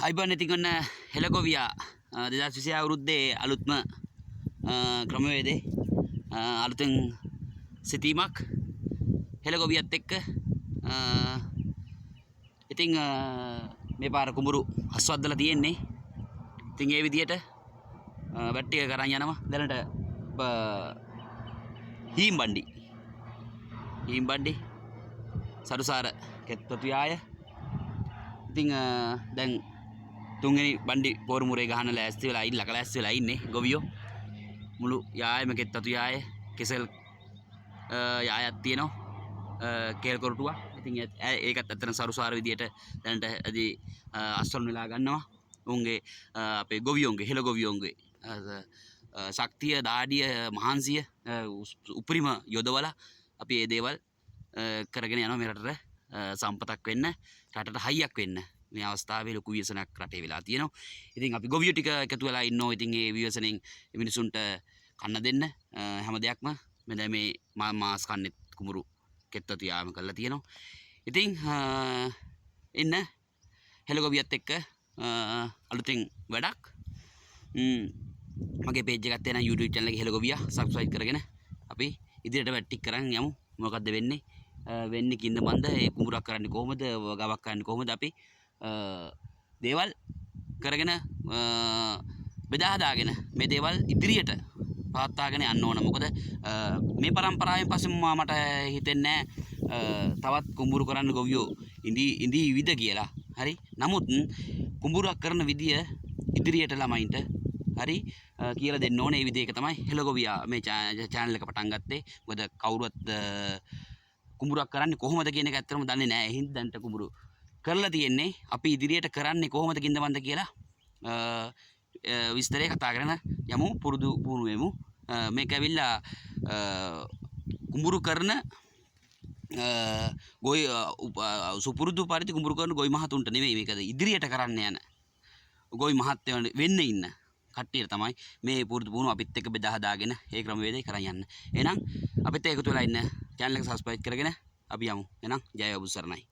අයිබෝන් ඉතින් ඔන්න හෙළගොවියා 2020 අවුරුද්දේ අලුත්ම ක්‍රමවේදේ අලුතෙන් සිටීමක් හෙළගොවියත් එක්ක ඉතින් මේ පාර කුඹුරු අස්වද්දලා තියෙන්නේ. ඉතින් ඒ විදියට වැට්ටිය කරන් යනවා. දැනට හීම් බණ්ඩි සරුසාර කෙත්පතු යාය. ඉතින් දැන් තුන්වෙනි බණ්ඩි පෝරුමුරේ ගහන ලෑස්ති වෙලා ලැස්ති වෙලා ඉන්නේ ගොවියෝ. මුළු යායම කෙත්පතු යාය කෙසල් යායක් තියෙනවා. කේල් කොරටුවක්. ඉතින් ඒකත් අතන සරුසාර විදියට දැනට අස්වල් වෙලා ගන්නවා. උන්ගේ අපේ ගොවියෝන්ගේ හෙළ ගොවියෝන්ගේ ශක්තිය දාඩිය මහන්සිය උපරිම යොදවලා අපි මේ දේවල් කරගෙන යනවා මේ රටට සම්පතක් වෙන්න රටට හයියක් වෙන්න මේ අවස්ථාවේ ලොකු වියසනක් රටේ වෙලා තියෙනවා. ඉතින් අපි ගොවියෝ ටික එකතු වෙලා ඉන්නවා. ඉතින් මේ වියසනෙන් මිනිසුන්ට කන්න දෙන්න හැම දෙයක්ම මේ මාස් කන්නෙත් කුඹුරු කෙත්වතු යාම කරලා තියෙනවා. ඉතින් ඉන්න හෙළ ගොවියත් එක්ක අලුතෙන් වැඩක් මගේ පේජ් එකක් තියෙනවා YouTube channel එකේ හෙළ ගොවියා subscribe කරගෙන අපි ඉදිරියට වැට්ටි කරන් යමු. මොකක්ද වෙන්නේ කින්ද මන්ද ඒ කුඹුරක් කරන්නේ කොහොමද ගාවක් කරන්නේ කොහොමද අපි දේවල් කරගෙන බෙදා හදාගෙන මේ දේවල් ඉදිරියට පවත්වාගෙන යන්න ඕන. මොකද මේ પરම්පරාවෙන් පස්සේ මට හිතෙන්නේ තවත් කුඹුරු කරන්න ගොවියෝ ඉඳී විවිධ කියලා. හරි. නමුත් කුඹුරක් කරන විදිය ඉදිරියට ළමයින්ට හරි කියලා දෙන්න ඕනේ. ඒ විදිහක තමයි හෙළ ගොවියා මේ channel එක පටන් ගත්තේ. මොකද කවුරුවත් කුඹුරක් කරන්නේ කොහොමද කියන එක ඇත්තටම දන්නේ නැහැ. ඒ හින්දා දැන්ට කුඹුරු කරලා තියෙන්නේ. අපි ඉදිරියට කරන්නේ කොහොමද කින්දමන්ද කියලා විස්තරය කතා කරන යමු. පුරුදු වෙමු. මේක ඇවිල්ලා කුඹුරු කරන ගොයි සුපුරුදු පරිදි කුඹුරු කරන ගොයි මහතුන්ට නෙවෙයි මේක ඉදිරියට කරන්න යන ගොයි මහත්යෝ වෙන්න ඉන්න කට්ටියට තමයි මේ පුරුදු පුහුණුව අපිත් එක්ක බෙදා හදාගෙන ඒ ක්‍රමවේදය කරන් යන්න. එහෙනම් අපිත් එකතු වෙලා ඉන්න channel එක subscribe කරගෙන අපි යමු. එහෙනම් ජය ඔබ සරණයි.